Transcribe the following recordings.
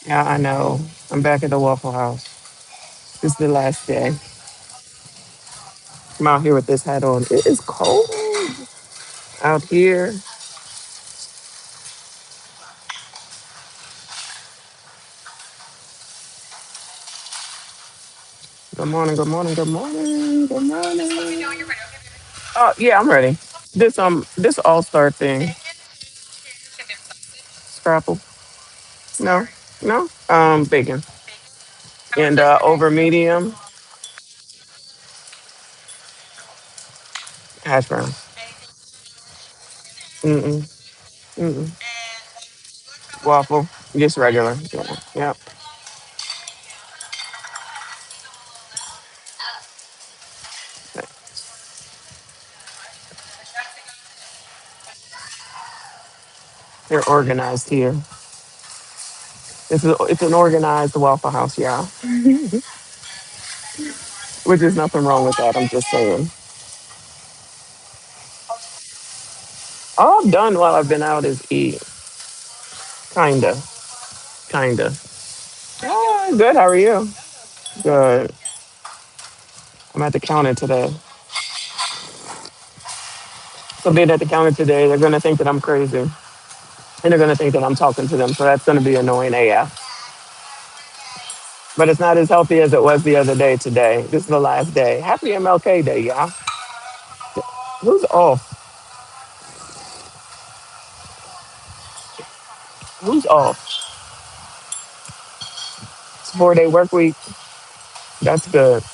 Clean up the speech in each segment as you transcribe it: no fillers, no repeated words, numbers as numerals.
Yeah, I know. I'm back at the Waffle House. This is the last day. I'm out here with this hat on. It is cold out here. Good morning, good morning, good morning, good morning. Oh, yeah, I'm ready. This all-star thing. Scrapple. No, no. Bacon. And over medium, hash browns. Mm-mm. Mm-mm. Waffle. Just regular. Yeah. Yep. They're organized here. It's an organized Waffle House, yeah. Which is nothing wrong with that. I'm just saying. All I've done while I've been out is eat. Kinda. Kinda. Ah, good. How are you? Good. I'm at the counter today. So being at the counter today, they're gonna think that I'm crazy. And they're gonna think that I'm talking to them. So that's gonna be annoying AF. But it's not as healthy as it was the other day today. This is the last day. Happy MLK Day, y'all. Who's off? Who's off? It's 4 day work week. That's good.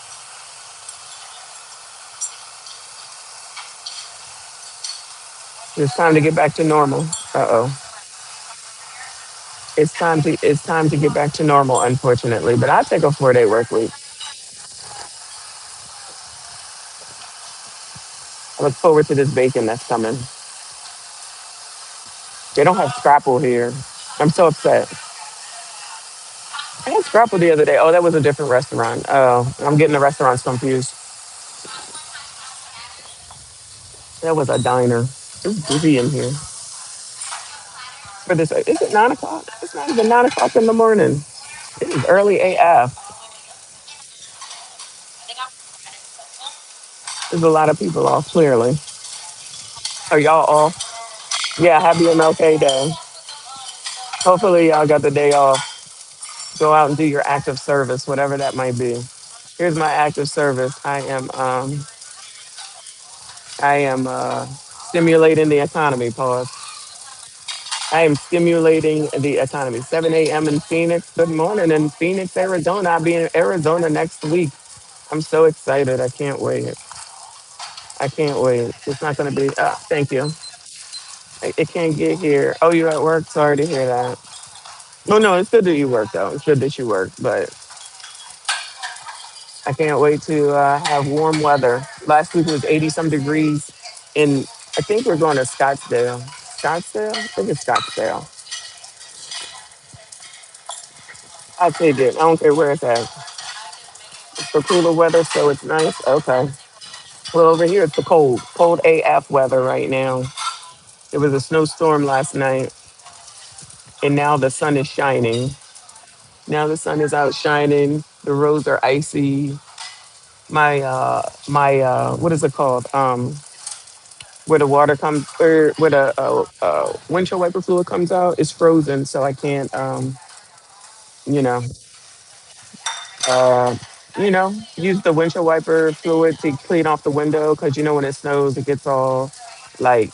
It's time to get back to normal. Uh-oh. It's time to get back to normal, unfortunately. But I take a 4 day work week. I look forward to this bacon that's coming. They don't have scrapple here. I'm so upset. I had scrapple the other day. Oh, that was a different restaurant. Oh, I'm getting the restaurants confused. That was a diner. It's busy in here. For this, is it 9 o'clock? It's not even 9 o'clock in the morning. It is early AF. There's a lot of people off, clearly. Are y'all off? Yeah, happy MLK Day. Hopefully y'all got the day off. Go out and do your active service, whatever that might be. Here's my active service. I am stimulating the economy, pause. I am stimulating the economy. 7 a.m. in Phoenix. Good morning in Phoenix, Arizona. I'll be in Arizona next week. I'm so excited. I can't wait. I can't wait. It's not going to be, thank you. It can't get here. Oh, you're at work? Sorry to hear that. No, no, it's good that you work, though. It's good that you work, but I can't wait to have warm weather. Last week was 80 some degrees in, I think we're going to Scottsdale. Scottsdale? I think it's Scottsdale. I'll take it. I don't care where it's at. It's the cooler weather, so it's nice. Okay. Well, over here, it's the cold AF weather right now. It was a snowstorm last night, and now the sun is shining. Now the sun is out shining. The roads are icy. My what is it called? Where the water comes, or where the windshield wiper fluid comes out, is frozen, so I can't, you know, uh, use the windshield wiper fluid to clean off the window because when it snows, it gets all like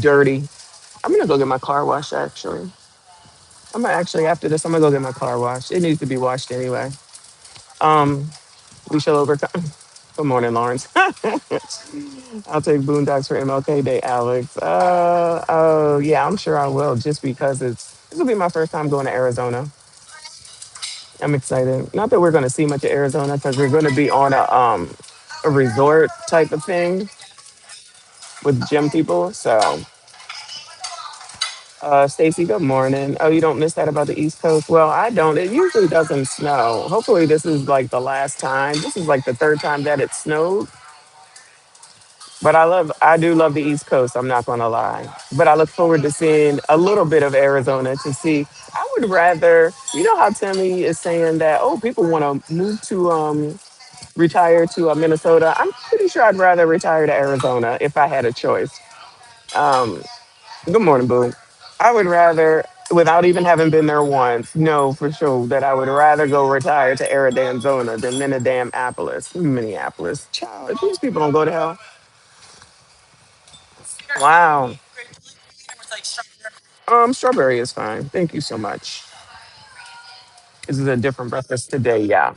dirty. I'm gonna go get my car washed. Actually, after this, I'm gonna go get my car washed. It needs to be washed anyway. Um, we shall overcome. Good morning, Lawrence. I'll take Boondocks for MLK Day, Alex. Oh yeah, I'm sure I will. Just because this will be my first time going to Arizona. I'm excited. Not that we're going to see much of Arizona because we're going to be on a resort type of thing with gym people. So, Stacy, good morning. Oh, you don't miss that about the East Coast? Well, I don't. It usually doesn't snow. Hopefully, this is like the last time. This is like the third time that it snowed. But I do love the East Coast. I'm not gonna lie. But I look forward to seeing a little bit of Arizona to see. I would rather, you know, how Timmy is saying that, oh, people want to move to retire to Minnesota. I'm pretty sure I'd rather retire to Arizona if I had a choice. Um, Good morning, Boo. I would rather, without even having been there once, know for sure that I would rather go retire to Arizona than Minneapolis. Child, if these people don't go to hell. Wow. Strawberry is fine. Thank you so much. This is a different breakfast today. Yeah.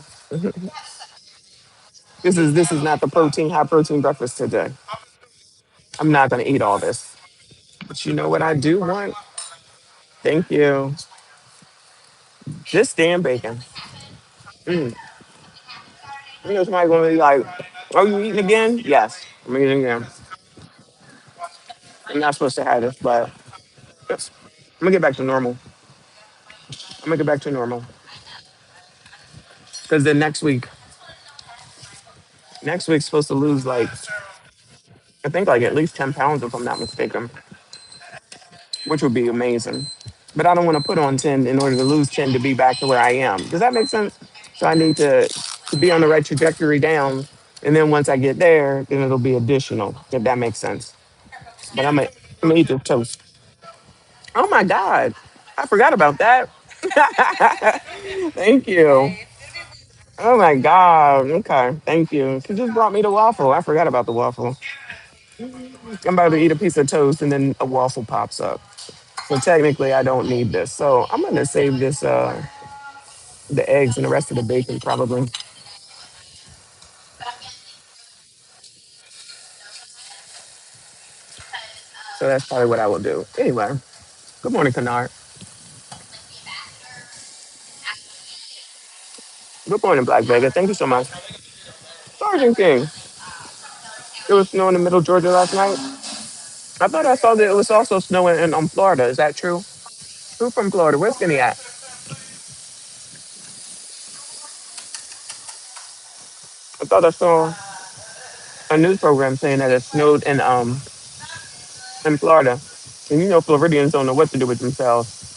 This is not the high protein breakfast today. I'm not gonna eat all this. But you know what I do want? Thank you. Just damn bacon. Mm. You know somebody's gonna be like, "Oh, you eating again?" Yes, I'm eating again. I'm not supposed to have this, but yes. I'm gonna get back to normal. I'm gonna get back to normal because then next week's supposed to lose like I think like at least 10 pounds if I'm not mistaken, which would be amazing. But I don't want to put on 10 in order to lose 10 to be back to where I am. Does that make sense? So I need to be on the right trajectory down, and then once I get there, then it'll be additional. If that makes sense. But I'm gonna eat the toast. Oh my God, I forgot about that. Thank you. Oh my God. Okay. Thank you. She just brought me the waffle. I forgot about the waffle. I'm about to eat a piece of toast and then a waffle pops up. So technically I don't need this. So I'm gonna save this the eggs and the rest of the bacon probably. So that's probably what I will do. Anyway, good morning, Kennard. Good morning, Black Vega. Thank you so much. Sergeant King. It was snowing in middle Georgia last night. I thought I saw that it was also snowing in Florida. Is that true? Who from Florida? Where's Skinny at? I thought I saw a news program saying that it snowed in Florida. And you know Floridians don't know what to do with themselves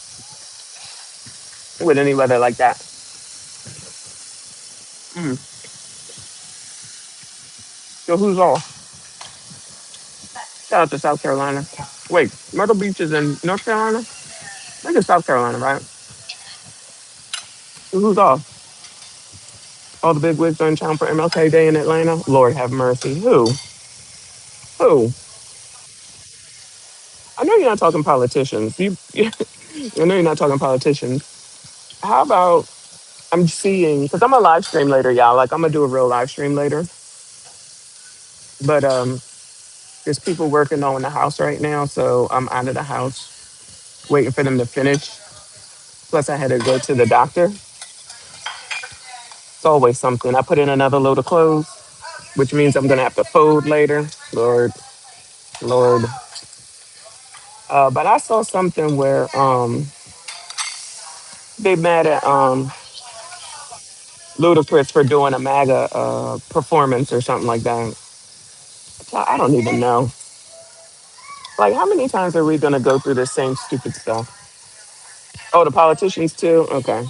with any weather like that. Mm. So who's off? Shout out to South Carolina. Wait, Myrtle Beach is in North Carolina? I think it's South Carolina, right? So who's off? All the big wigs are in town for MLK Day in Atlanta? Lord have mercy. Who? Who? I know you're not talking politicians. I know you're not talking politicians. How about I'm seeing, because I'm a live stream later, y'all. Like, I'm going to do a real live stream later. But there's people working on the house right now. So I'm out of the house waiting for them to finish. Plus, I had to go to the doctor. It's always something. I put in another load of clothes, which means I'm going to have to fold later. Lord, Lord. But I saw something where they mad at Ludacris for doing a MAGA performance or something like that. I don't even know. Like, how many times are we going to go through the same stupid stuff? Oh, the politicians too? Okay.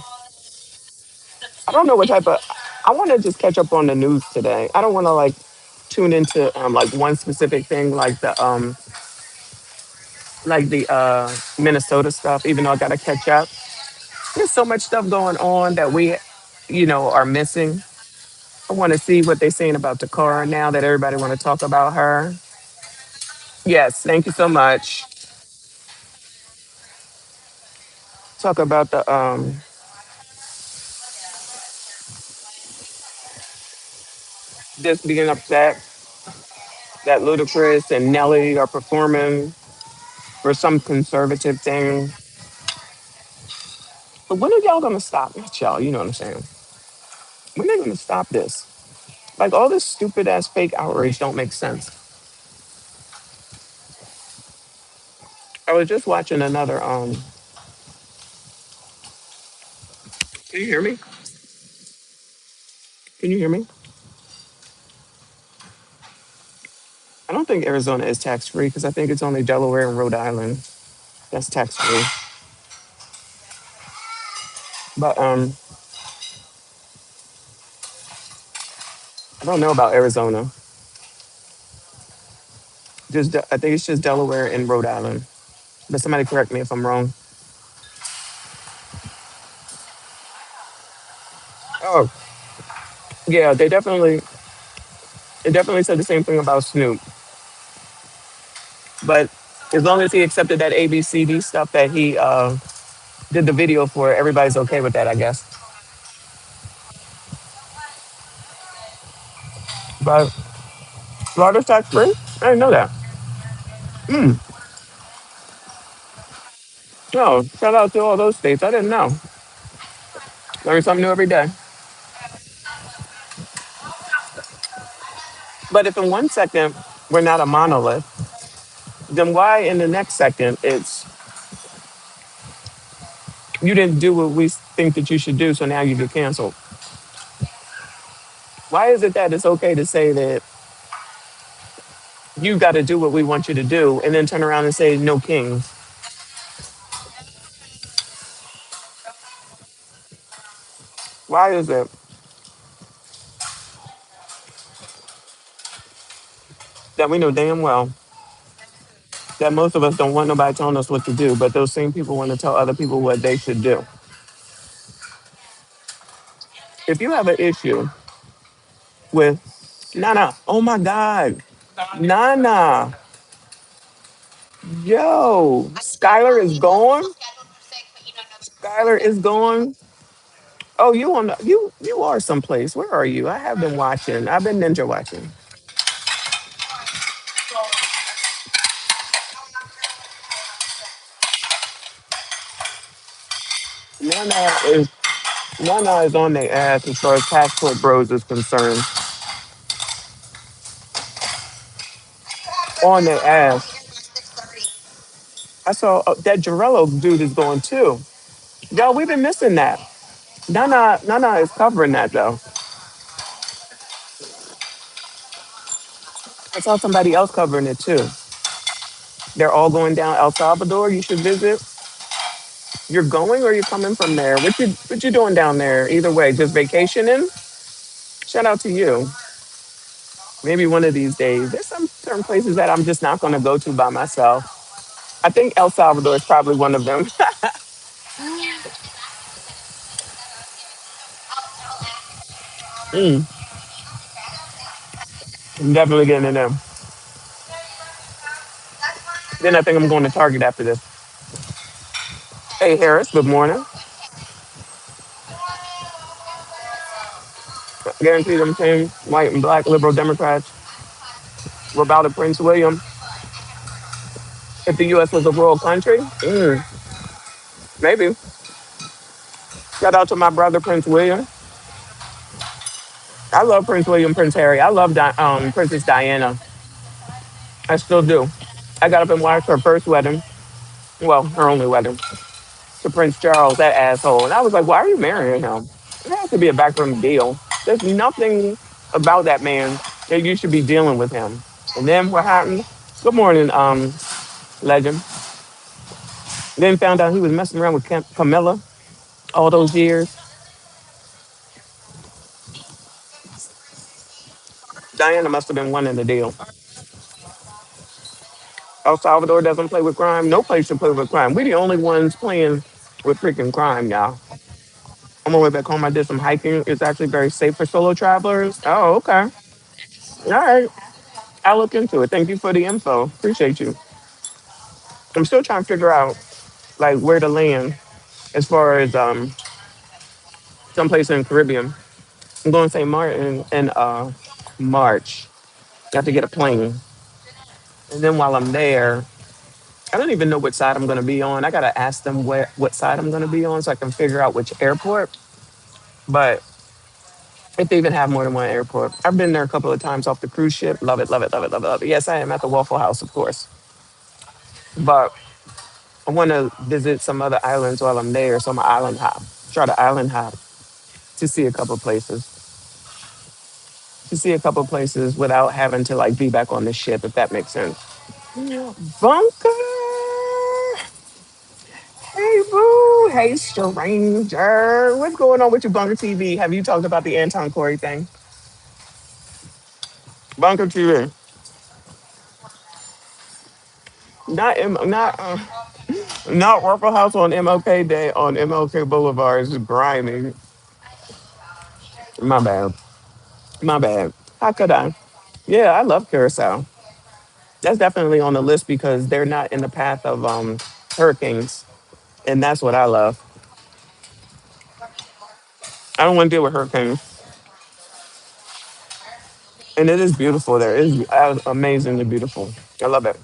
I don't know what type of. I want to just catch up on the news today. I don't want to like tune into like one specific thing, like the Minnesota stuff. Even though I got to catch up, there's so much stuff going on that we, are missing. I want to see what they're saying about Takara now that everybody want to talk about her. Yes, thank you so much. Talk about the just being upset that Ludacris and Nelly are performing for some conservative thing. But when are y'all gonna stop? Not y'all, you know what I'm saying. When are they gonna stop this? Like all this stupid ass fake outrage don't make sense. I was just watching another can you hear me? Can you hear me? I don't don't think Arizona is tax free because I think it's only Delaware and Rhode Island that's tax free. But I don't know about Arizona. I think it's just Delaware and Rhode Island. But somebody correct me if I'm wrong. Oh, yeah, they definitely said the same thing about Snoop. But as long as he accepted that ABCD stuff that he did the video for, everybody's okay with that, I guess. But Florida's tax free? I didn't know that. Mm. No, shout out to all those states. I didn't know. Learn something new every day. But if in one second we're not a monolith, then why in the next second it's you didn't do what we think that you should do, so now you get canceled? Why is it that it's okay to say that you got to do what we want you to do and then turn around and say no kings? Why is it that we know damn well that most of us don't want nobody telling us what to do, but those same people want to tell other people what they should do? If you have an issue with Nana, oh my God, Nana, yo, Skylar is gone. Skylar is gone. Oh, you are someplace. Where are you? I have been watching. I've been ninja watching. Nana is Nana is on their ass as far as passport bros is concerned. On their ass. I saw that Jarello dude is going too. Yo, we've been missing that. Nana is covering that though. I saw somebody else covering it too. They're all going down El Salvador. You should visit. You're going or you're coming from there? What you doing down there? Either way, just vacationing. Shout out to you. Maybe one of these days. There's some certain places that I'm just not going to go to by myself. I think El Salvador is probably one of them. Mm, I'm definitely getting in there. Then I think I'm going to Target after this. Hey Harris, good morning. Guarantee them same white and black liberal Democrats were about to Prince William. If the U.S. was a rural country, maybe. Shout out to my brother Prince William. I love Prince William, Prince Harry. I love Princess Diana. I still do. I got up and watched her first wedding. Well, her only wedding to Prince Charles, that asshole. And I was like, why are you marrying him? It has to be a backroom deal. There's nothing about that man that you should be dealing with him. And then what happened? Good morning, legend. Then found out he was messing around with Camilla all those years. Diana must have been one in the deal. El Salvador doesn't play with crime. No place should play with crime. We're the only ones playing with freaking crime, y'all. On my way back home, I did some hiking. It's actually very safe for solo travelers. Oh, okay. All right. I'll look into it. Thank you for the info. Appreciate you. I'm still trying to figure out like where to land as far as someplace in the Caribbean. I'm going to St. Martin in March. I have to get a plane. And then while I'm there, I don't even know which side I'm going to be on. I got to ask them what side I'm going to be on so I can figure out which airport. But if they even have more than one airport, I've been there a couple of times off the cruise ship. Love it, love it, love it, love it, love it. Yes, I am at the Waffle House, of course. But I want to visit some other islands while I'm there. So I'm an island hop. Try to island hop to see a couple of places. to see a couple places without having to like be back on the ship, if that makes sense. Bunker, hey boo, hey stranger, what's going on with your Bunker TV? Have you talked about the Anton Corey thing? Bunker TV, not Waffle House on MLK Day on MLK Boulevard is grimy. My bad, my bad. How could I? Yeah, I love Curacao. That's definitely on the list because they're not in the path of hurricanes, and that's what I love. I don't want to deal with hurricanes, and it is beautiful there. It is amazingly beautiful. I love it.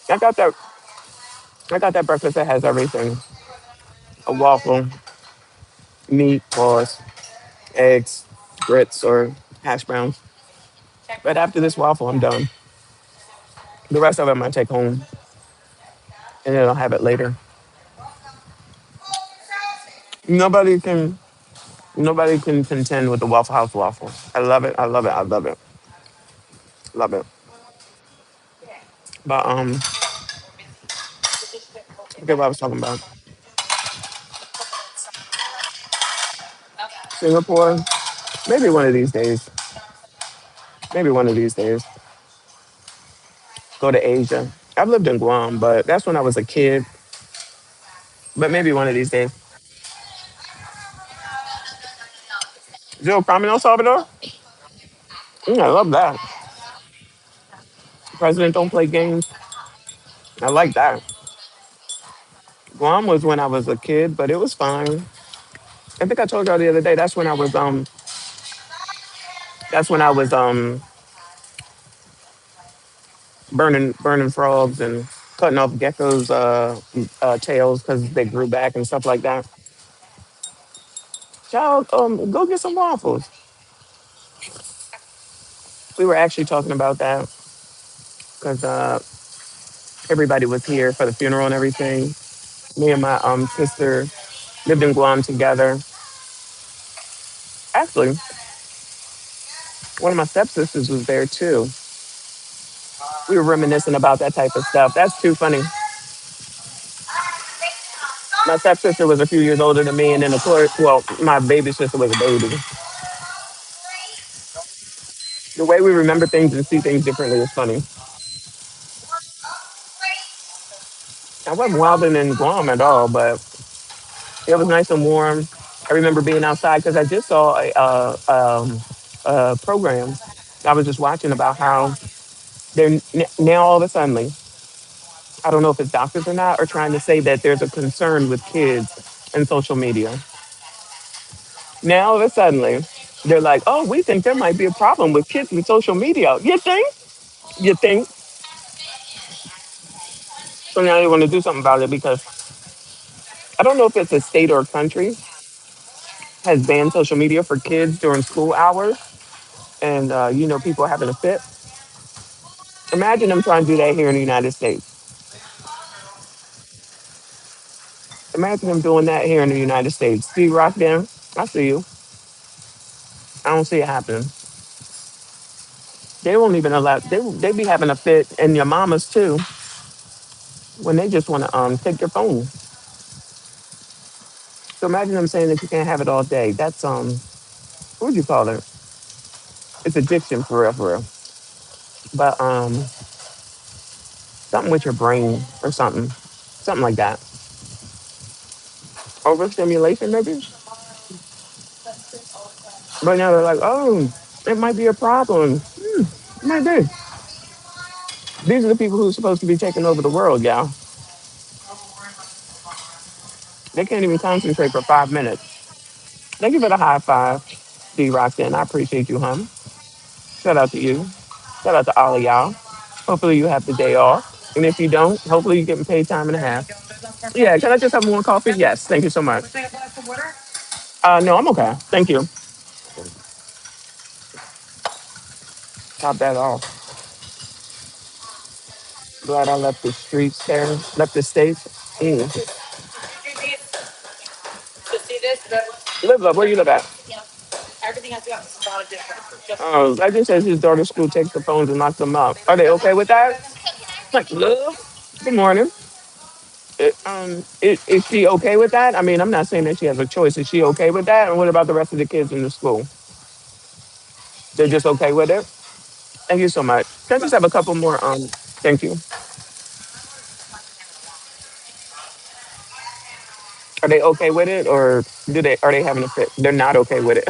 I got that. I got that breakfast that has everything: a waffle, meat, pause, eggs, grits, or hash browns. But after this waffle, I'm done. The rest of it I might take home, and then I'll have it later. Nobody can. Nobody can contend with the Waffle House waffle. I love it. I love it. I love it. Love it. But I forget what I was talking about. Singapore. Maybe one of these days. Maybe one of these days. Go to Asia. I've lived in Guam, but that's when I was a kid. But maybe one of these days. Zero crime in El Salvador? I love that. President don't play games. I like that. Guam was when I was a kid, but it was fine. I think I told y'all the other day. That's when I was burning frogs and cutting off geckos' tails because they grew back and stuff like that. Child, go get some waffles. We were actually talking about that because everybody was here for the funeral and everything. Me and my sister lived in Guam together. Actually, one of my stepsisters was there too. We were reminiscing about that type of stuff. That's too funny. My stepsister was a few years older than me, and then of course, well, my baby sister was a baby. The way we remember things and see things differently is funny. I wasn't wilding in Guam at all, but it was nice and warm. I remember being outside because I just saw a program. I was just watching about how they're now all of a sudden, I don't know if it's doctors or not, are trying to say that there's a concern with kids and social media. Now all of a sudden, they're like, oh, we think there might be a problem with kids and social media. You think? You think? So now they want to do something about it because I don't know if it's a state or a country has banned social media for kids during school hours, and people having a fit. Imagine them trying to do that here in the United States. Imagine them doing that here in the United States. See Rock down? I see you. I don't see it happening. They won't even allow. They be having a fit, and your mamas too, when they just want to take your phone. So imagine them saying that you can't have it all day. That's what would you call it? It's addiction for real, for real. But something with your brain or something like that. Overstimulation maybe. But now they're like, oh, it might be a problem. It might be. These are the people who are supposed to be taking over the world, y'all. They can't even concentrate for 5 minutes. Thank you for the high five, D Rockton. I appreciate you, hon. Shout out to you. Shout out to all of y'all. Hopefully you have the day off. And if you don't, hopefully you're getting paid time and a half. Yeah, can I just have more coffee? Yes, thank you so much. No, I'm okay. Thank you. Top that off. Glad I left the streets there, left the states. Mm. Live, love, where you live at? I just said his daughter's school takes the phones and knocks them out. Are they okay with that? Like, love. Good morning. Is she okay with that? I mean, I'm not saying that she has a choice. Is she okay with that? And what about the rest of the kids in the school? They're just okay with it. Thank you so much. Can I just have a couple more? Thank you. Are they okay with it, or are they having a fit? They're not okay with it.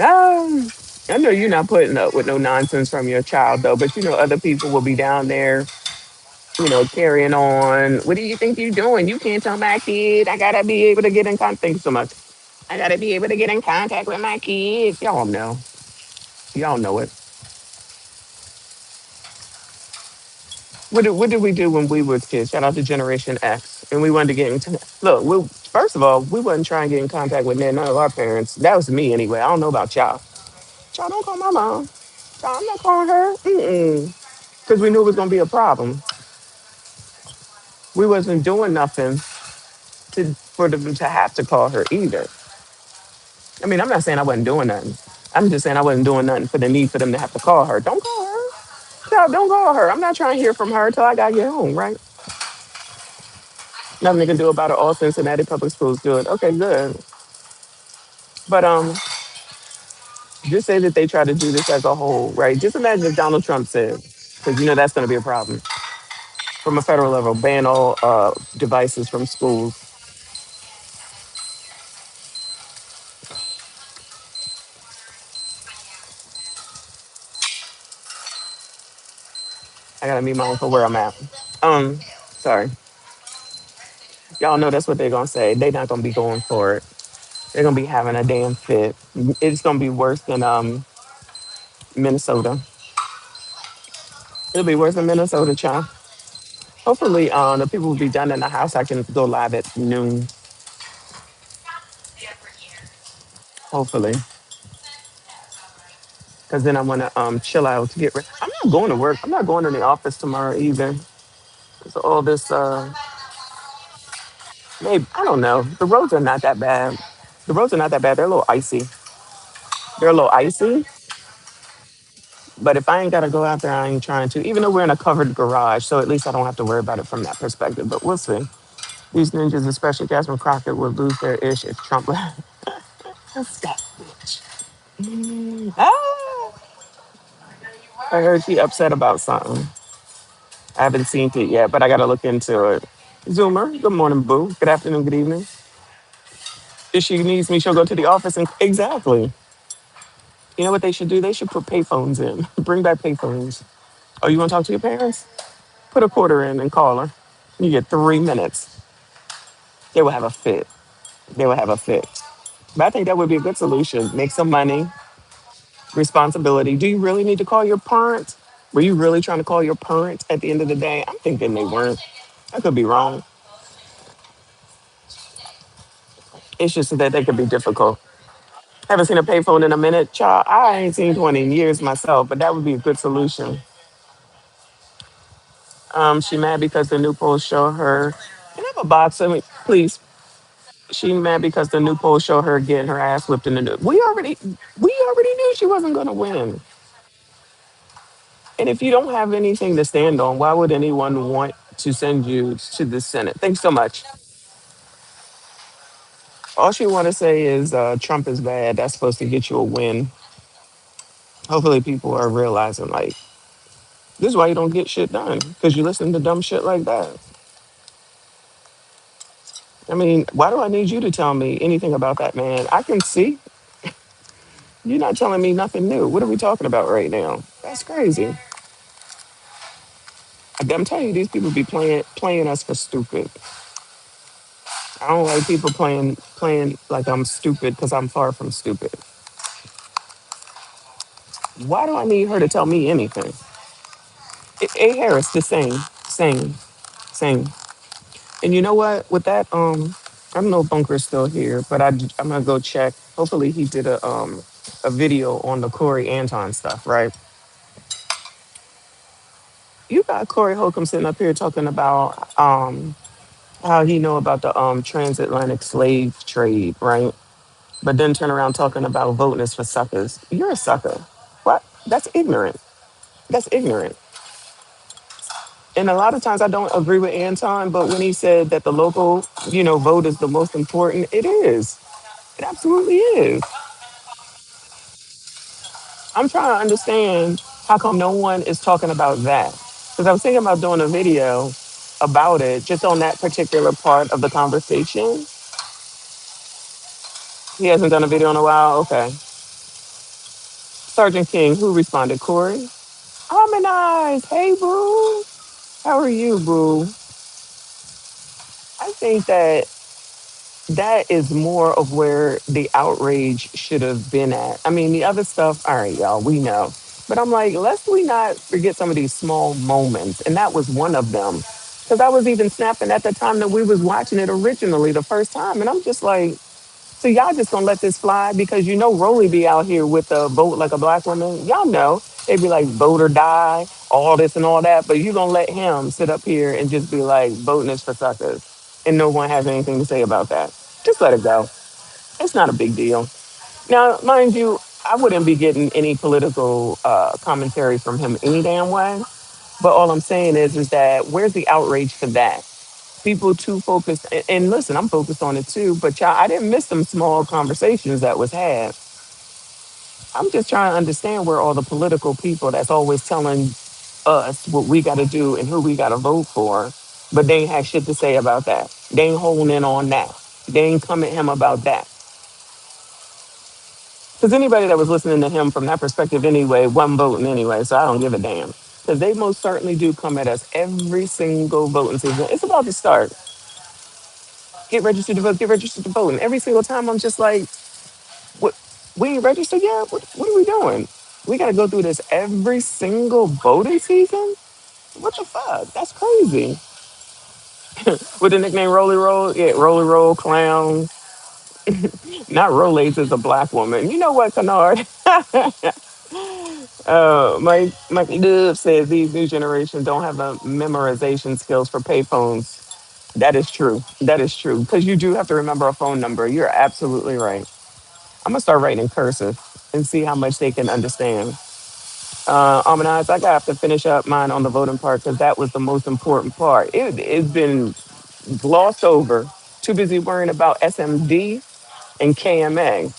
um, I know you're not putting up with no nonsense from your child though, but you know other people will be down there, carrying on. What do you think you're doing? You can't tell my kid. I gotta be able to get in contact. Thank you so much. I gotta be able to get in contact with my kids. Y'all know. Y'all know it. What did we do when we was kids? Shout out to Generation X. And we wanted to get into look, first of all, we wasn't trying to get in contact with none of our parents. That was me anyway. I don't know about y'all. Y'all don't call my mom. Y'all, I'm not calling her. Mm-mm. Because we knew it was gonna be a problem. We wasn't doing nothing for them to have to call her either. I mean, I'm not saying I wasn't doing nothing. I'm just saying I wasn't doing nothing for the need for them to have to call her. Don't call her. Child, don't call her. I'm not trying to hear from her till I gotta get home, right? Nothing they can do about it. All Cincinnati public schools do it. Okay, good. But just say that they try to do this as a whole, right? Just imagine if Donald Trump said, because you know that's going to be a problem from a federal level, ban all devices from schools. I gotta meet my own for where I'm at. Sorry, y'all know that's what they're gonna say. They're not gonna be going for it. They're gonna be having a damn fit. It's gonna be worse than Minnesota. It'll be worse than Minnesota, child. Hopefully, the people will be done in the house. I can go live at noon. Hopefully, because then I want to chill out to get ready. I'm not going to work. I'm not going to the office tomorrow either. So all this, maybe I don't know. The roads are not that bad. The roads are not that bad. They're a little icy. They're a little icy. But if I ain't got to go out there, I ain't trying to. Even though we're in a covered garage, so at least I don't have to worry about it from that perspective. But we'll see. These ninjas, especially Jasmine Crockett, would lose their ish if Trump. That's that bitch. Ah, I heard she upset about something. I haven't seen it yet, but I got to look into it. Zoomer, good morning, boo. Good afternoon, good evening. If she needs me, she'll go to the office and exactly. You know what they should do? They should put payphones in. Bring back payphones. Oh, you want to talk to your parents? Put a quarter in and call her. You get 3 minutes. They will have a fit. They will have a fit. But I think that would be a good solution. Make some money, responsibility. Do you really need to call your parents? Were you really trying to call your parents at the end of the day? I'm thinking they weren't. I could be wrong. It's just that they could be difficult. Haven't seen a payphone in a minute, child. I ain't seen 20 in years myself, but that would be a good solution. She mad because the new polls show her. Can I have a box? I mean, please. She mad because the new polls show her getting her ass whipped in the new. We already knew she wasn't gonna win. And if you don't have anything to stand on, why would anyone want to send you to the Senate? Thanks so much. All she want to say is Trump is bad. That's supposed to get you a win. Hopefully, people are realizing like this is why you don't get shit done because you listen to dumb shit like that. I mean, why do I need you to tell me anything about that man? I can see you're not telling me nothing new. What are we talking about right now? That's crazy. I'm telling you, these people be playing us for stupid. I don't like people playing like I'm stupid because I'm far from stupid. Why do I need her to tell me anything? A Harris, the same. And you know what? With that, I don't know if Bunker's still here, but I'm gonna go check. Hopefully, he did a video on the Corey Anton stuff, right? You got Corey Holcomb sitting up here talking about how he know about the transatlantic slave trade, right? but then turn around talking about voting is for suckers. You're a sucker. What? That's ignorant. That's ignorant. And a lot of times I don't agree with Anton, but when he said that the local, vote is the most important, it is. It absolutely is. I'm trying to understand how come no one is talking about that. Because I was thinking about doing a video about it, just on that particular part of the conversation. He hasn't done a video in a while. Okay. Sergeant King, who responded? Corey? Harmonize. Hey, boo. How are you, boo? I think that is more of where the outrage should have been at. I mean, the other stuff, all right, y'all, we know. But I'm like, lest we not forget some of these small moments. And that was one of them. Because I was even snapping at the time that we was watching it originally the first time. And I'm just like, so y'all just gonna let this fly? Because Rolly be out here with the vote like a black woman. Y'all know. They be like, vote or die, all this and all that. But you gonna let him sit up here and just be like, voting is for suckers. And no one has anything to say about that. Just let it go. It's not a big deal. Now, mind you, I wouldn't be getting any political commentary from him any damn way. But all I'm saying is that where's the outrage for that? People too focused, and listen, I'm focused on it too. But y'all, I didn't miss them small conversations that was had. I'm just trying to understand where all the political people that's always telling us what we got to do and who we got to vote for, but they ain't had shit to say about that. They ain't holding in on that. They ain't come at him about that. Because anybody that was listening to him from that perspective anyway wasn't voting anyway, so I don't give a damn. Because they most certainly do come at us every single voting season. It's about to start. Get registered to vote, get registered to vote. And every single time I'm just like, what? We ain't registered yet? What are we doing? We got to go through this every single voting season? What the fuck? That's crazy. With the nickname Rolly Roll? Yeah, Rolly Roll, clown. Not Rolaids is a black woman. You know what, Kennard? Mike Dub says these new generations don't have the memorization skills for payphones. That is true. That is true. Because you do have to remember a phone number. You're absolutely right. I'm gonna start writing in cursive and see how much they can understand. Amanize, I got to finish up mine on the voting part because that was the most important part. It's been glossed over. Too busy worrying about SMD and KMA,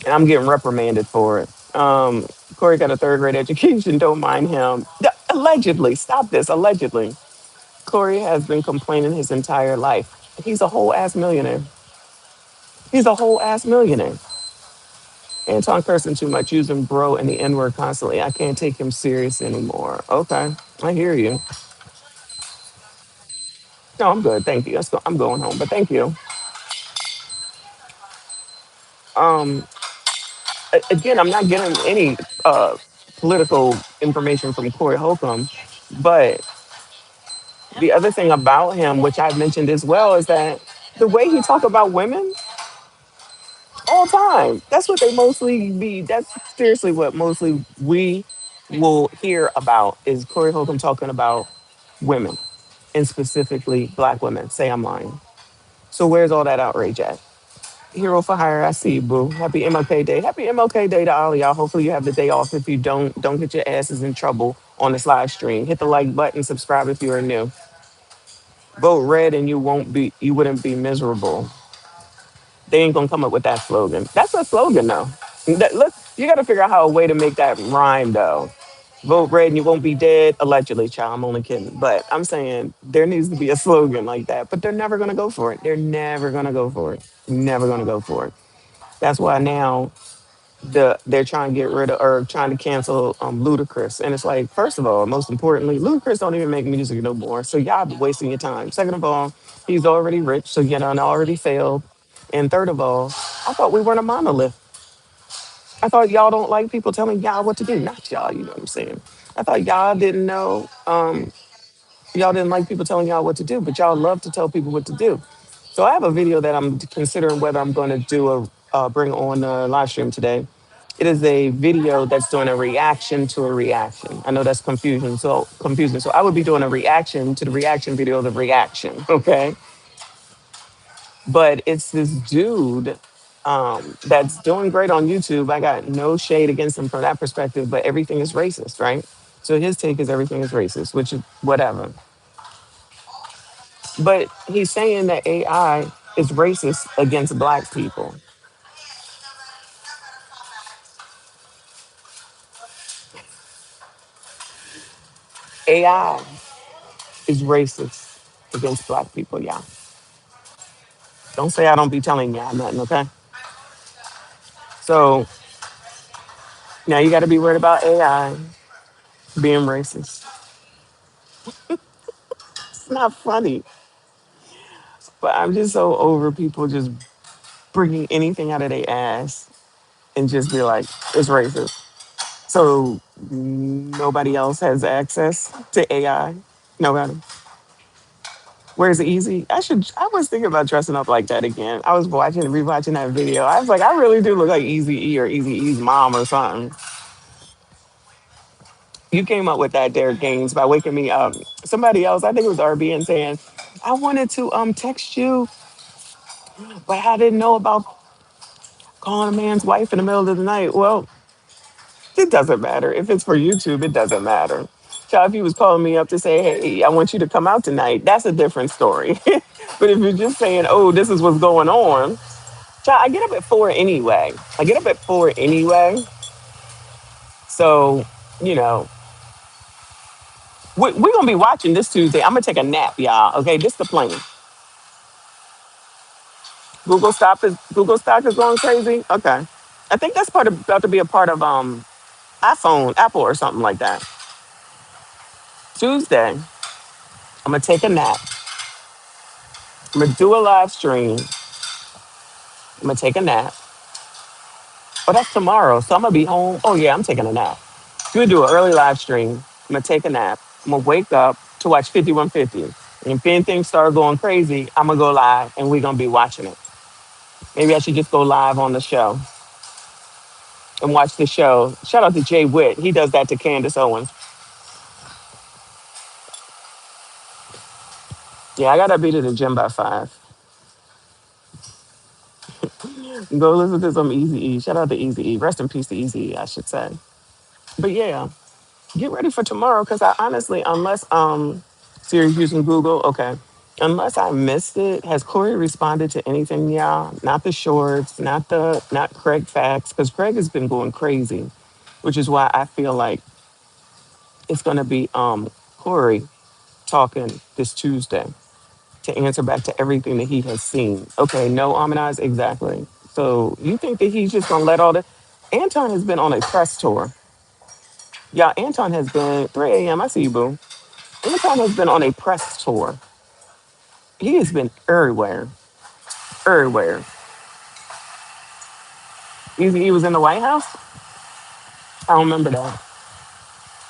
and I'm getting reprimanded for it. Corey got a third grade education. Don't mind him. Allegedly, stop this. Allegedly, Corey has been complaining his entire life. He's a whole ass millionaire. He's a whole ass millionaire. Anton cursing too much, using bro and the N word constantly. I can't take him serious anymore. Okay, I hear you. No, I'm good. Thank you. I'm going home, but thank you. Um, Again, I'm not getting any political information from Corey Holcomb, but the other thing about him, which I've mentioned as well, is that the way he talk about women all time. That's what they mostly be. That's seriously what mostly we will hear about is Corey Holcomb talking about women and specifically black women. Say I'm lying. So where's all that outrage at? Hero for hire, I see you, boo. Happy MLK Day. Happy MLK Day to all of y'all. Hopefully you have the day off. If you don't get your asses in trouble on this live stream. Hit the like button, subscribe if you are new. Vote red and you wouldn't be miserable. They ain't gonna come up with that slogan. That's a slogan though. Look, you gotta figure out how a way to make that rhyme though. Vote red and you won't be dead. Allegedly, child. I'm only kidding. But I'm saying there needs to be a slogan like that. But they're never gonna go for it. They're never gonna go for it. Never gonna go for it. That's why now they're trying to get rid of or trying to cancel Ludacris. And it's like, first of all, most importantly, Ludacris don't even make music no more. So y'all be wasting your time. Second of all, he's already rich, so and already failed. And third of all, I thought we weren't a monolith. I thought y'all don't like people telling y'all what to do. Not y'all, you know what I'm saying. I thought y'all didn't know, y'all didn't like people telling y'all what to do, but y'all love to tell people what to do. So I have a video that I'm considering whether I'm going to do bring on a live stream today. It is a video that's doing a reaction to a reaction. I know that's confusion, so confusing. So I would be doing a reaction to the reaction video of the reaction. Okay. But it's this dude that's doing great on YouTube. I got no shade against him from that perspective, but everything is racist, right? So his take is everything is racist, which is whatever. But he's saying that AI is racist against black people. AI is racist against black people, yeah. Don't say I don't be telling y'all nothing, okay? So now you got to be worried about AI being racist. It's not funny, but I'm just so over people just bringing anything out of their ass and just be like, it's racist. So nobody else has access to AI. Nobody. Where's Easy? I was thinking about dressing up like that again. I was rewatching that video. I was like, I really do look like Easy E or Easy E's mom or something. You came up with that, Derek Gaines, by waking me up. Somebody else, I think it was RBN, saying, I wanted to text you, but I didn't know about calling a man's wife in the middle of the night. Well, it doesn't matter. If it's for YouTube, it doesn't matter. Child, if he was calling me up to say, hey, I want you to come out tonight, that's a different story. But if you're just saying, oh, this is what's going on, child, I get up at 4 anyway. I get up at 4 anyway. So, you know, we're going to be watching this Tuesday. I'm going to take a nap, y'all. Okay, this the plan. Google stock is going crazy. Okay. I think that's about to be a part of iPhone, Apple or something like that. Tuesday, I'm gonna take a nap. I'm gonna do a live stream. I'm gonna take a nap. Oh, that's tomorrow. So I'm gonna be home. Oh yeah, I'm taking a nap. I'm gonna do an early live stream. I'm gonna take a nap. I'm gonna wake up to watch 5150. And if anything start going crazy, I'm gonna go live and we're gonna be watching it. Maybe I should just go live on the show and watch the show. Shout out to Jay Witt. He does that to Candace Owens. Yeah, I gotta be to the gym by 5. Go listen to some Easy E. Shout out to Easy E. Rest in peace to Easy E, I should say. But yeah, get ready for tomorrow because I honestly, unless Siri's using Google, okay. Unless I missed it, has Corey responded to anything, y'all? Not the shorts, not Craig facts, because Craig has been going crazy, which is why I feel like it's gonna be Corey talking this Tuesday to answer back to everything that he has seen. Okay, no Amanize, exactly. So you think that he's just gonna let all the Anton has been on a press tour. Yeah, Anton has been 3 a.m. I see you, boo. Anton has been on a press tour. He has been everywhere. Everywhere. He was in the White House? I don't remember that.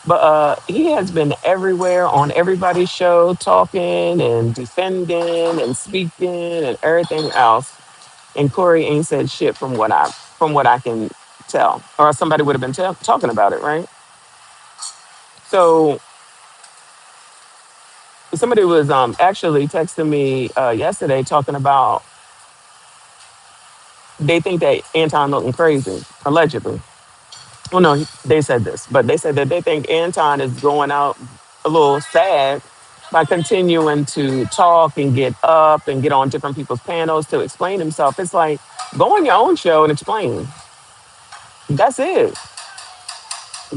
But he has been everywhere on everybody's show, talking and defending and speaking and everything else. And Corey ain't said shit from what I can tell, or somebody would have been talking about it, right? So somebody was actually texting me yesterday talking about they think that Anton looking crazy, allegedly. Well, no, they said this, but they said that they think Anton is going out a little sad by continuing to talk and get up and get on different people's panels to explain himself. It's like, go on your own show and explain. That's it.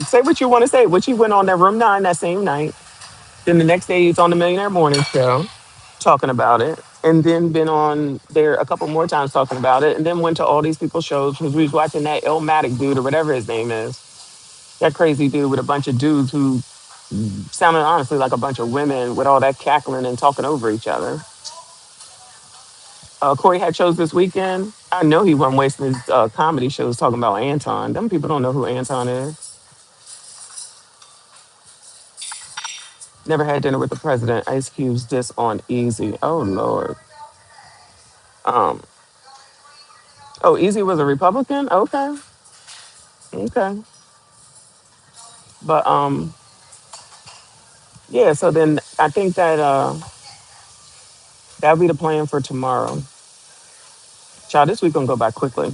Say what you want to say, which he went on that Room 9 that same night. Then the next day he's on the Millionaire Morning Show talking about it. And then been on there a couple more times talking about it. And then went to all these people's shows because we was watching that Illmatic dude or whatever his name is. That crazy dude with a bunch of dudes who sounded honestly like a bunch of women with all that cackling and talking over each other. Corey had shows this weekend. I know he wasn't wasting his comedy shows talking about Anton. Them people don't know who Anton is. Never had dinner with the president. Ice Cube's this on Easy. Oh Lord. Um. Oh, Easy was a Republican. Okay. Okay. But yeah. So then I think that that'll be the plan for tomorrow. Child, this week gonna go by quickly.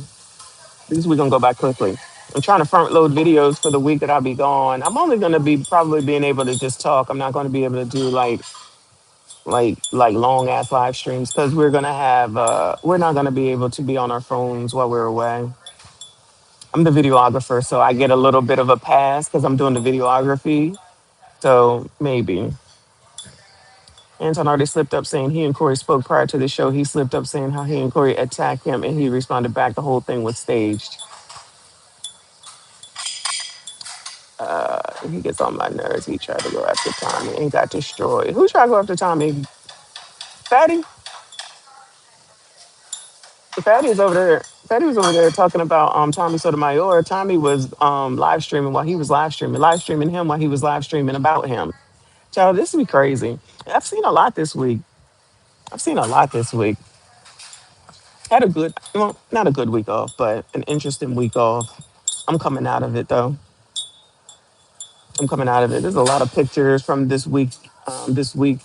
This week gonna go by quickly. I'm trying to front load videos for the week that I'll be gone. I'm only gonna be probably being able to just talk. I'm not gonna be able to do like long ass live streams because we're not gonna be able to be on our phones while we're away. I'm the videographer, so I get a little bit of a pass because I'm doing the videography. So maybe. Anton already slipped up saying he and Corey spoke prior to the show. He slipped up saying how he and Corey attacked him and he responded back. The whole thing was staged. He gets on my nerves. He tried to go after Tommy and got destroyed. Who tried to go after Tommy? Fatty? Fatty is over there. Fatty was over there talking about Tommy Sotomayor. Tommy was live streaming while he was live streaming him while he was live streaming about him. Child, this would be crazy. I've seen a lot this week. I've seen a lot this week. Had a good, well, not a good week off, but an interesting week off. I'm coming out of it though. I'm coming out of it. There's a lot of pictures from this week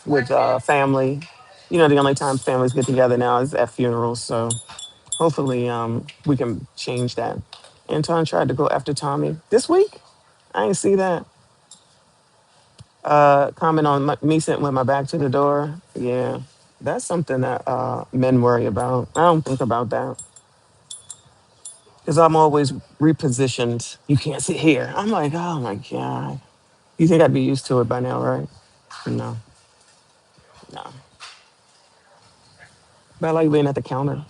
with family. You know, the only time families get together now is at funerals. So hopefully we can change that. Anton tried to go after Tommy this week. I ain't see that. Comment on me sitting with my back to the door. Yeah, that's something that men worry about. I don't think about that because I'm always repositioned. You can't sit here. I'm like, oh my God. You think I'd be used to it by now, right? No, no. But I like being at the counter.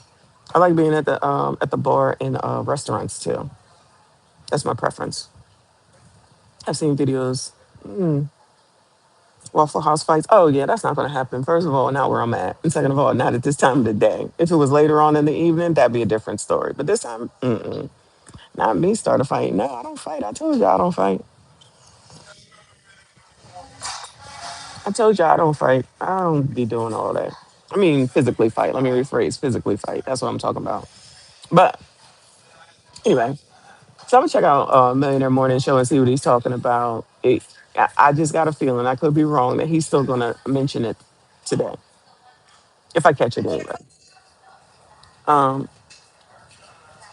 I like being at the bar in restaurants too. That's my preference. I've seen videos. Waffle House fights. Oh yeah, that's not going to happen. First of all, not where I'm at, and second of all, not at this time of the day. If it was later on in the evening, that'd be a different story. But this time, not me start a fight. No, I don't fight. I told you I don't fight. I told you I don't fight. I don't be doing all that. I mean, physically fight. Let me rephrase: physically fight. That's what I'm talking about. But anyway, so I'm gonna check out Millionaire Morning Show and see what he's talking about. I just got a feeling, I could be wrong, that he's still gonna mention it today if I catch it anyway. Um,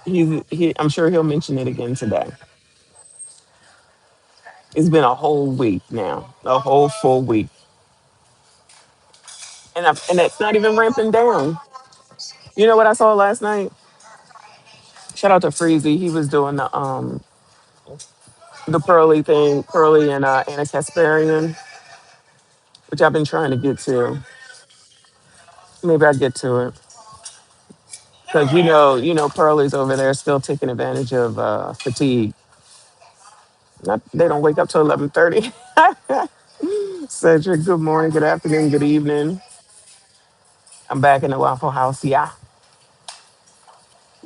I'm sure he'll mention it again today. It's been a whole week now, a whole full week, and it's not even ramping down. You know what I saw last night? Shout out to Freezy. He was doing the Pearly thing, Pearly and Anna Kasparian, which I've been trying to get to. Maybe I get to it because Pearly's over there still taking advantage of fatigue. Not, they don't wake up till 11:30. Cedric, good morning, good afternoon, good evening. I'm back in the Waffle House. Yeah,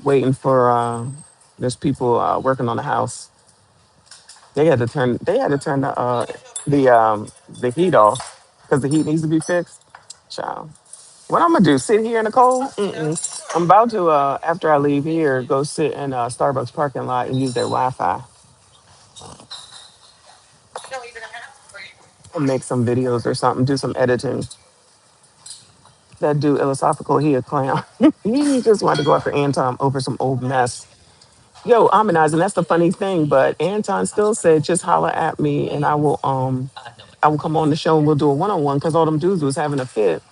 waiting for there's people working on the house. They had to turn the heat off because the heat needs to be fixed. Child. What I'm gonna do? Sit here in the cold? Mm-mm. I'm about to after I leave here, go sit in Starbucks parking lot and use their Wi-Fi and make some videos or something. Do some editing. That dude philosophical, he a clown. He just wanted to go after Anton over some old mess. Yo, Amanize, and that's the funny thing. But Anton still said, just holler at me and I will come on the show and we'll do a one-on-one because all them dudes was having a fit.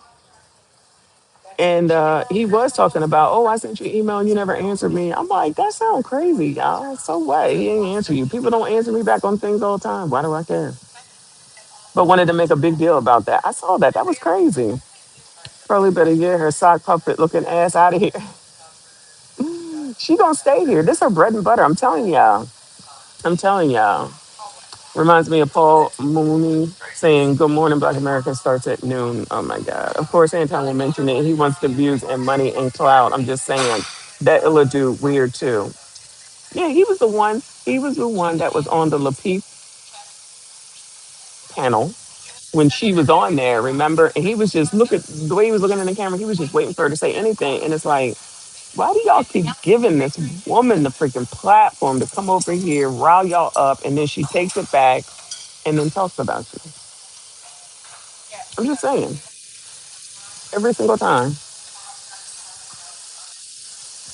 And he was talking about, oh, I sent you an email and you never answered me. I'm like, that sounds crazy, y'all. So what? He ain't answer you. People don't answer me back on things all the time. Why do I care? But wanted to make a big deal about that. I saw that. That was crazy. Probably better get her sock puppet looking ass out of here. She gonna stay here. This her bread and butter. I'm telling y'all. I'm telling y'all. Reminds me of Paul Mooney saying, Good morning, Black America starts at noon. Oh my God. Of course, Anton will mention it. He wants the views and money and clout. I'm just saying that it'll do weird too. Yeah, he was the one that was on the Lapeep panel when she was on there, remember? And he was just looking, the way he was looking in the camera, he was just waiting for her to say anything. And it's like, why do y'all keep giving this woman the freaking platform to come over here, rile y'all up, and then she takes it back and then talks about you? I'm just saying, every single time.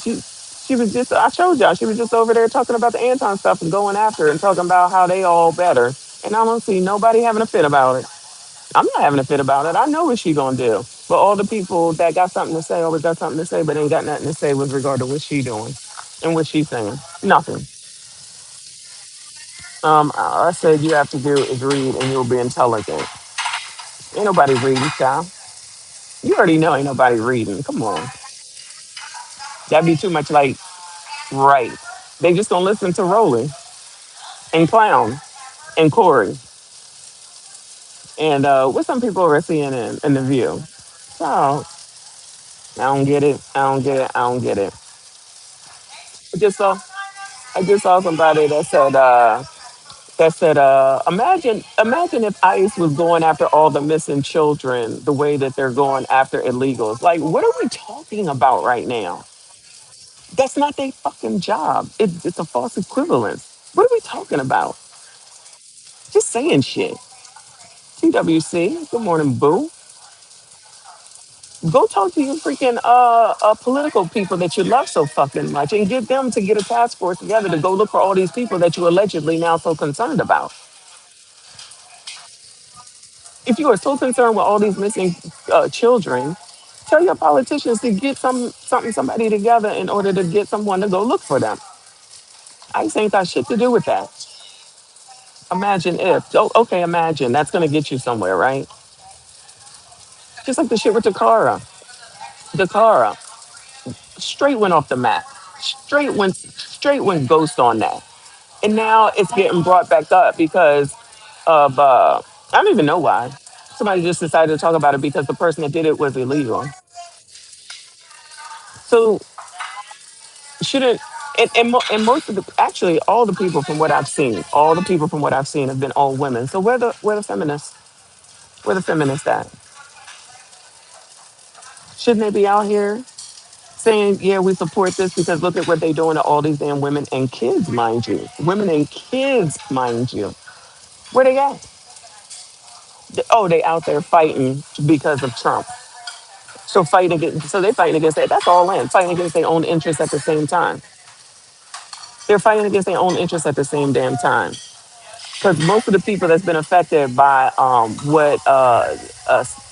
She was just, I showed y'all, she was just over there talking about the Anton stuff and going after it and talking about how they all better. And I don't see nobody having a fit about it. I'm not having a fit about it. I know what she gonna do. But all the people that got something to say always got something to say, but ain't got nothing to say with regard to what she doing and what she's saying. Nothing. I said you have to do is read and you'll be intelligent. Ain't nobody reading, child. You already know ain't nobody reading. Come on. That'd be too much like, right. They just gonna listen to Rolly and Clown and Corey and with some people over at CNN and The View. So I don't get it. I don't get it. I don't get it. I just saw I just saw somebody that said imagine if ICE was going after all the missing children the way that they're going after illegals. Like, what are we talking about right now? That's not their fucking job. It's a false equivalence. What are we talking about? Just saying shit. TWC, good morning, boo. Go talk to your freaking political people that you love so fucking much and get them to get a task force together to go look for all these people that you allegedly now so concerned about. If you are so concerned with all these missing children, tell your politicians to get somebody together in order to get someone to go look for them. ICE ain't got shit to do with that. Imagine if. Oh, okay, imagine. That's gonna get you somewhere, right? Just like the shit with Takara. Takara straight went off the map. Straight went ghost on that. And now it's getting brought back up because of I don't even know why. Somebody just decided to talk about it because the person that did it was illegal. So shouldn't and most of the actually all the people from what I've seen, all the people from what I've seen have been all women. So where the feminists? Where the feminists at? Shouldn't they be out here saying, yeah, we support this because look at what they're doing to all these damn women and kids, mind you. Women and kids, mind you. Where they at? Oh, they out there fighting because of Trump. So they're fighting against that. That's all in. Fighting against their own interests at the same time. They're fighting against their own interests at the same damn time. Because most of the people that's been affected by what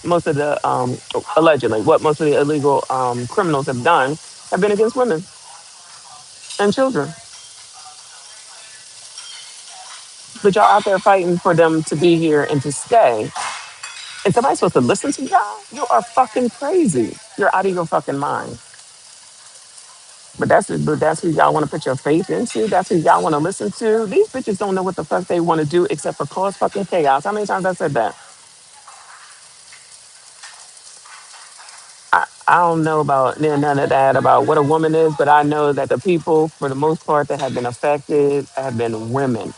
most of the allegedly what most of the illegal criminals have done have been against women and children. But y'all out there fighting for them to be here and to stay. And somebody's supposed to listen to y'all? You are fucking crazy. You're out of your fucking mind. But that's who y'all want to put your faith into. That's who y'all want to listen to. These bitches don't know what the fuck they want to do except for cause fucking chaos. How many times I said that? I don't know about none of that about what a woman is, but I know that the people, for the most part, that have been affected have been women.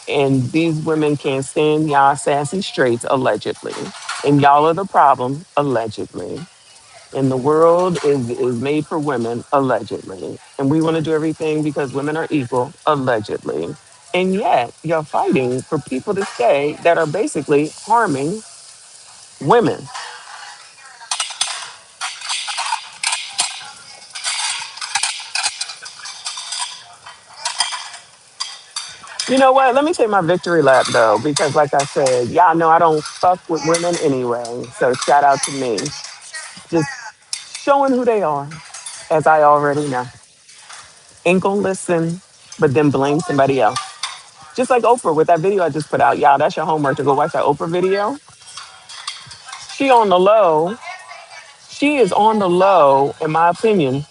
And these women can't stand y'all sassy straights, allegedly. And y'all are the problem, allegedly. And the world is made for women, allegedly. And we want to do everything because women are equal, allegedly. And yet, you're fighting for people to stay that are basically harming women. You know what? Let me take my victory lap though, because like I said, y'all know I don't fuck with women anyway. So shout out to me. Just showing who they are, as I already know. Ain't gonna listen, but then blame somebody else. Just like Oprah with that video I just put out. Y'all, that's your homework to go watch that Oprah video. She on the low. She is on the low, in my opinion,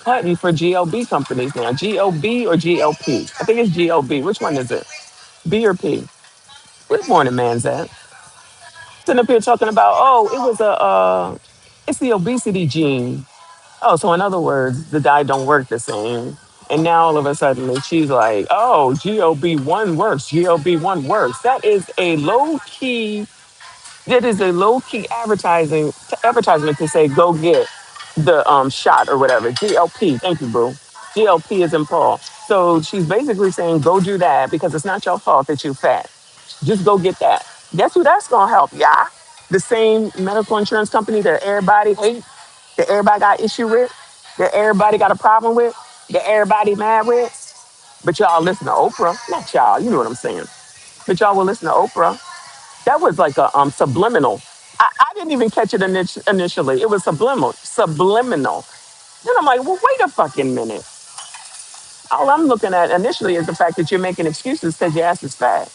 hunting for GLB companies now. GLB or GLP? I think it's GLB. Which one is it? B or P? Good morning, man's sitting up here talking about, oh, it was it's the obesity gene. Oh, so in other words, the diet don't work the same. And now all of a sudden she's like, oh, GLB-1 works. GLB-1 works. That is a low key advertisement to say, go get the shot or whatever. GLP, thank you, boo. GLP is in Paul. So she's basically saying, go do that because it's not your fault that you're fat. Just go get that. Guess who that's gonna help? Yeah. The same medical insurance company that everybody hates, that everybody got issue with. that everybody got a problem with, that everybody mad with. But y'all listen to Oprah. Not y'all, you know what I'm saying. But y'all will listen to Oprah. That was like a subliminal. I didn't even catch it initially. It was subliminal. Subliminal. Then I'm like, well, wait a fucking minute. All I'm looking at initially is the fact that you're making excuses because your ass is fat.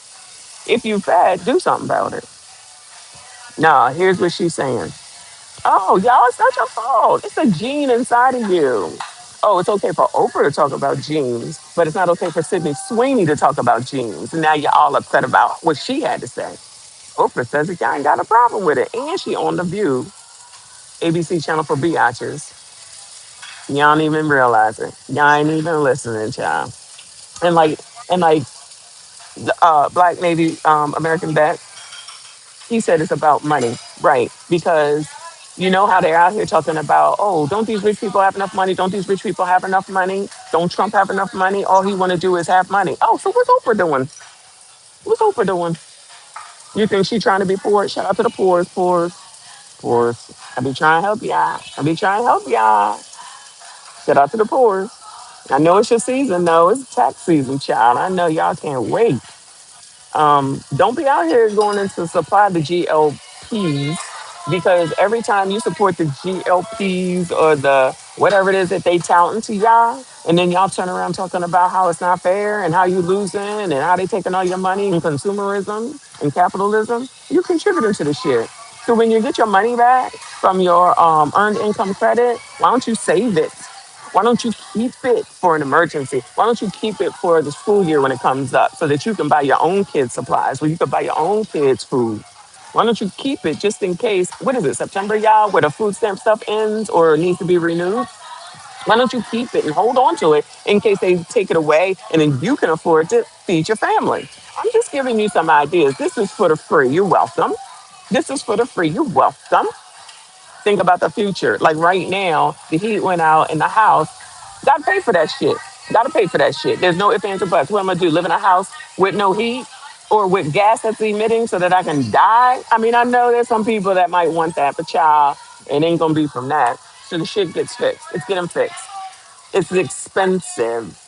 If you fat, do something about it. Nah, here's what she's saying. Oh, y'all, it's not your fault. It's a gene inside of you. Oh, it's okay for Oprah to talk about genes, but it's not okay for Sydney Sweeney to talk about genes. And now you're all upset about what she had to say. Oprah says that y'all ain't got a problem with it. And she on The View, ABC channel for biatches. Y'all don't even realize it. Y'all ain't even listening, child. And like the Black Navy American vet, he said it's about money, right? Because you know how they're out here talking about, oh, don't these rich people have enough money? Don't these rich people have enough money? Don't Trump have enough money? All he want to do is have money. Oh, so what's Oprah doing? What's Oprah doing? You think she trying to be poor? Shout out to the poor. I be trying to help y'all. I be trying to help y'all. Shout out to the poor. I know it's your season, though. It's tax season, child. I know y'all can't wait. Don't be out here going into supply the GLPs because every time you support the GLPs or the whatever it is that they touting to y'all, and then y'all turn around talking about how it's not fair and how you losing and how they taking all your money and consumerism and capitalism, you contributing to the shit. So when you get your money back from your earned income credit, why don't you save it? Why don't you keep it for an emergency? Why don't you keep it for the school year when it comes up so that you can buy your own kids' supplies, where you can buy your own kids' food? Why don't you keep it just in case? What is it, September, y'all, where the food stamp stuff ends or needs to be renewed? Why don't you keep it and hold on to it in case they take it away and then you can afford to feed your family? I'm just giving you some ideas. This is for the free. You're welcome. This is for the free. You're welcome. Think about the future. Like right now, the heat went out in the house. Gotta pay for that shit. Gotta pay for that shit. There's no ifs, ands, or buts. What am I gonna do? Live in a house with no heat or with gas that's emitting so that I can die? I mean, I know there's some people that might want that, but child, it ain't gonna be from that. So the shit gets fixed. It's getting fixed. It's expensive.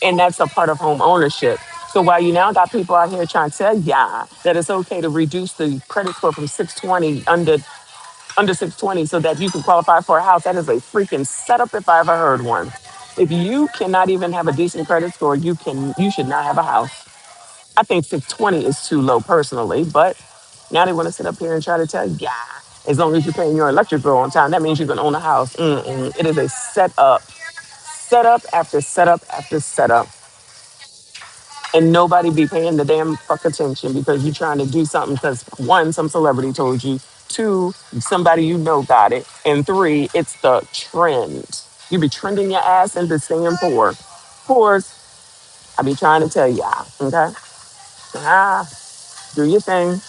And that's a part of home ownership. So while you now got people out here trying to tell ya that it's okay to reduce the credit score from 620 under 620 so that you can qualify for a house. That is a freaking setup if I ever heard one. If you cannot even have a decent credit score, you should not have a house. I think 620 is too low personally, but now they want to sit up here and try to tell you, yeah, as long as you're paying your electric bill on time, that means you can own a house. Mm-mm. It is a setup after setup after setup. And nobody be paying the damn fuck attention because you're trying to do something because one, some celebrity told you, two, somebody you know got it, and three, it's the trend. You be trending your ass into staying poor. Poors, I be trying to tell y'all, okay? Ah, do your thing.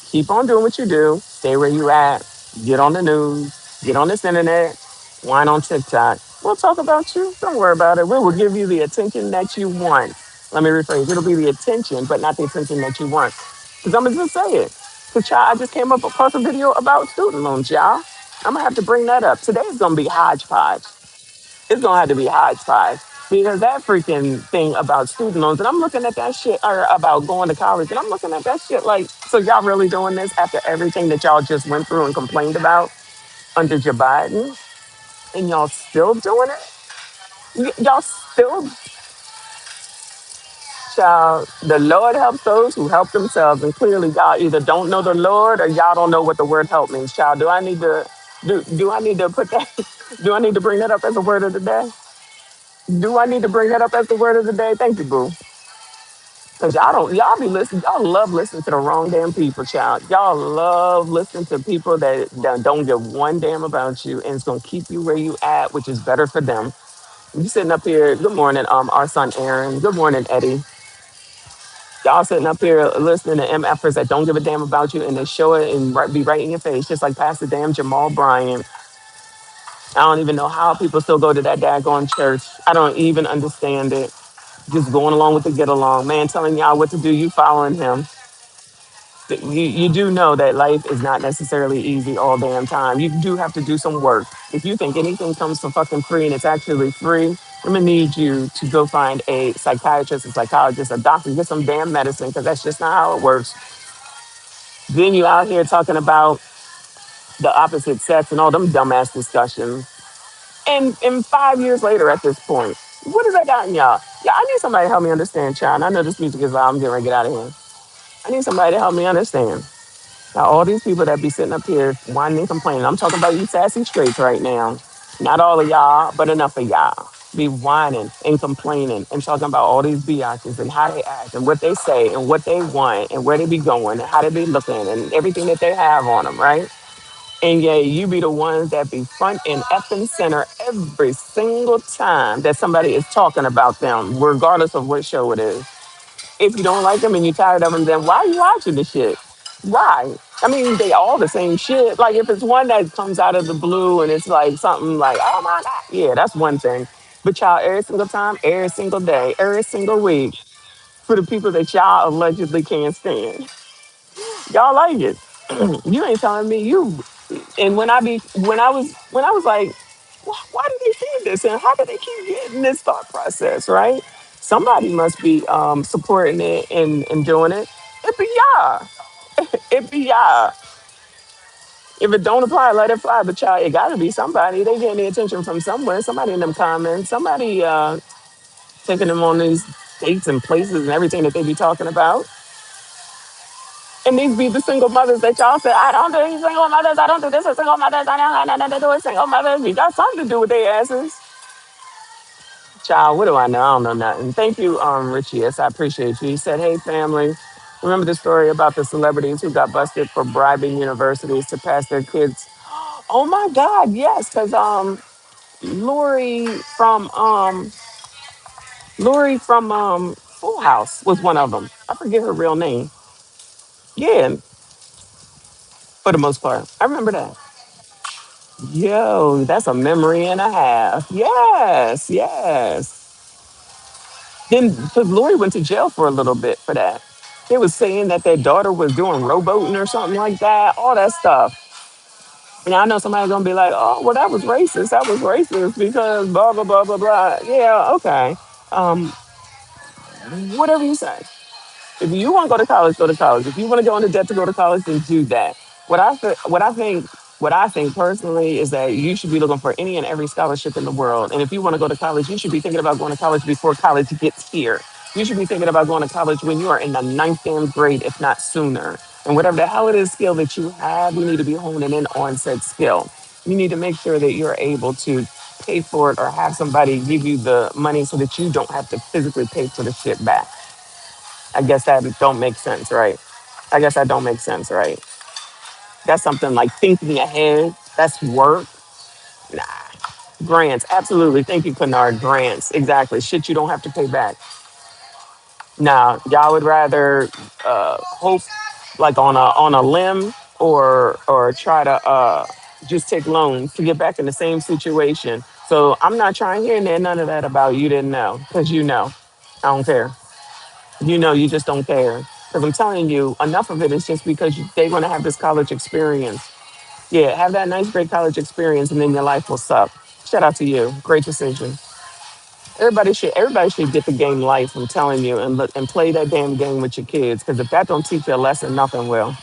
Keep on doing what you do. Stay where you at. Get on the news. Get on this internet. Whine on TikTok. We'll talk about you. Don't worry about it. We will give you the attention that you want. Let me rephrase. It'll be the attention, but not the attention that you want. Because I'm going to just say it. Because, y'all, I just came up across a video about student loans, y'all. I'm going to have to bring that up. Today's going to be hodgepodge. It's gonna have to be hodgepodge because that freaking thing about student loans, and I'm looking at that shit, or about going to college, and I'm looking at that shit like, so y'all really doing this after everything that y'all just went through and complained about under Joe Biden, and y'all still doing it? Y'all still, child, the Lord helps those who help themselves, and clearly y'all either don't know the Lord or y'all don't know what the word help means, child. Do I need to put that, do I need to bring that up as a word of the day? Do I need to bring that up as the word of the day? Thank you, boo. Cause y'all be listening, y'all love listening to the wrong damn people, child. Y'all love listening to people that don't give one damn about you and it's gonna keep you where you at, which is better for them. You sitting up here, good morning, our son Aaron. Good morning, Eddie. Y'all sitting up here listening to MFers that don't give a damn about you and they show it and be right in your face, just like Pastor damn Jamal Bryant. I don't even know how people still go to that daggone church. I don't even understand it. Just going along with the get along. Man telling y'all what to do, you following him. You do know that life is not necessarily easy all damn time. You do have to do some work. If you think anything comes for fucking free and it's actually free, I'm gonna need you to go find a psychiatrist, a psychologist, a doctor, get some damn medicine, because that's just not how it works. Then you out here talking about the opposite sex and all them dumbass discussions. And 5 years later at this point, what has that gotten y'all? Yeah, I need somebody to help me understand, child. I know this music is loud. I'm getting ready to get out of here. I need somebody to help me understand. Now, all these people that be sitting up here whining and complaining, I'm talking about you sassy straights right now. Not all of y'all, but enough of y'all. Be whining and complaining and talking about all these biatches and how they act and what they say and what they want and where they be going and how they be looking and everything that they have on them, right? And yeah, you be the ones that be front and effing center every single time that somebody is talking about them, regardless of what show it is. If you don't like them and you're tired of them, then why are you watching the shit? Why? I mean, they all the same shit. Like if it's one that comes out of the blue and it's like something like, oh my God, yeah, that's one thing. But y'all, every single time, every single day, every single week, for the people that y'all allegedly can't stand, y'all like it. You ain't telling me you. And when I was like, why do they feel this and how do they keep getting this thought process, right? Somebody must be supporting it and doing it. It be y'all. It be y'all. If it don't apply, let it fly. But y'all, it gotta be somebody. They getting the attention from somewhere. Somebody in them comments. Somebody taking them on these dates and places and everything that they be talking about. And these be the single mothers that y'all say, I don't do these single mothers. I don't do this with single mothers. I don't have nothing to do with single mothers. You got something to do with their asses. Child, what do I know? I don't know nothing. Thank you, Richie. Yes, I appreciate you. He said, hey, family, remember the story about the celebrities who got busted for bribing universities to pass their kids? Oh my God, yes, because Lori from Full House was one of them. I forget her real name. Yeah, for the most part. I remember that. Yo, that's a memory and a half. Yes, yes. Then, because Lori went to jail for a little bit for that. They was saying that their daughter was doing rowboating or something like that, all that stuff. And I know somebody's gonna be like, oh, well, that was racist. That was racist because blah, blah, blah, blah, blah. Yeah, okay. Um, whatever you say. If you want to go to college, go to college. If you want to go into debt to go to college, then do that. What I think personally is that you should be looking for any and every scholarship in the world. And if you want to go to college, you should be thinking about going to college before college gets here. You should be thinking about going to college when you are in the ninth damn grade, if not sooner. And whatever the hell it is skill that you have, you need to be honing in on said skill. You need to make sure that you're able to pay for it or have somebody give you the money so that you don't have to physically pay for the shit back. I guess that don't make sense, right? I guess that don't make sense, right? That's something like thinking ahead. That's work. Nah. Grants, absolutely. Thank you, Kennard. Grants, exactly. Shit you don't have to pay back. Now, y'all would rather hope like on a limb or try to just take loans to get back in the same situation. So I'm not trying to hear none of that about you didn't know because you know. I don't care. You know, you just don't care. Because I'm telling you, enough of it is just because they want to have this college experience. Yeah, have that nice, great college experience, and then your life will suck. Shout out to you. Great decision. Everybody should get the game life. I'm telling you, and look and play that damn game with your kids. Because if that don't teach you a lesson, nothing will.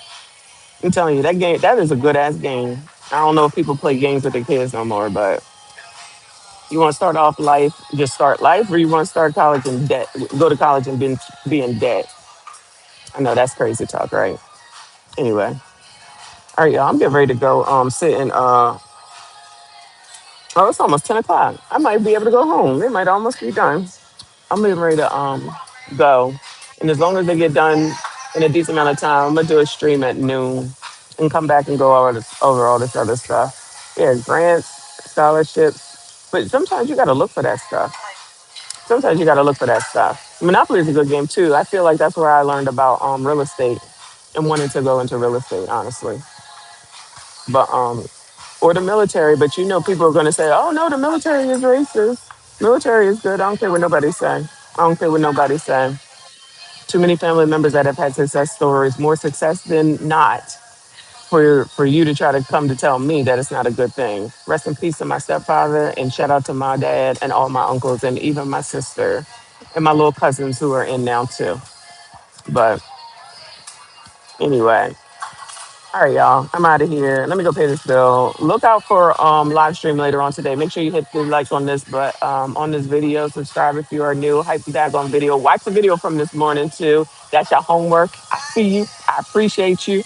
I'm telling you, that is a good ass game. I don't know if people play games with their kids no more, but you want to start off life, just start life, or you want to start college in debt, go to college and be in debt. I know that's crazy talk, right? Anyway, all right, y'all. I'm getting ready to go. Sit in. Oh, it's almost 10 o'clock. I might be able to go home. It might almost be done. I'm getting ready to go, and as long as they get done in a decent amount of time, I'm gonna do a stream at noon and come back and go over all this other stuff. Yeah, grants, scholarships, but sometimes you got to look for that stuff. Sometimes you got to look for that stuff. Monopoly is a good game too. I feel like that's where I learned about real estate and wanted to go into real estate, honestly. But or the military. But you know, people are going to say, "Oh no, the military is racist. Military is good. I don't care what nobody say. I don't care what nobody say." Too many family members that have had success stories, more success than not, for you to try to come to tell me that it's not a good thing. Rest in peace to my stepfather, and shout out to my dad and all my uncles and even my sister and my little cousins who are in now too. But anyway, all right, y'all. I'm out of here. Let me go pay this bill. Look out for live stream later on today. Make sure you hit the like on this, but on this video. Subscribe if you are new. Hype the on video. Watch the video from this morning too. That's your homework. I see you. I appreciate you.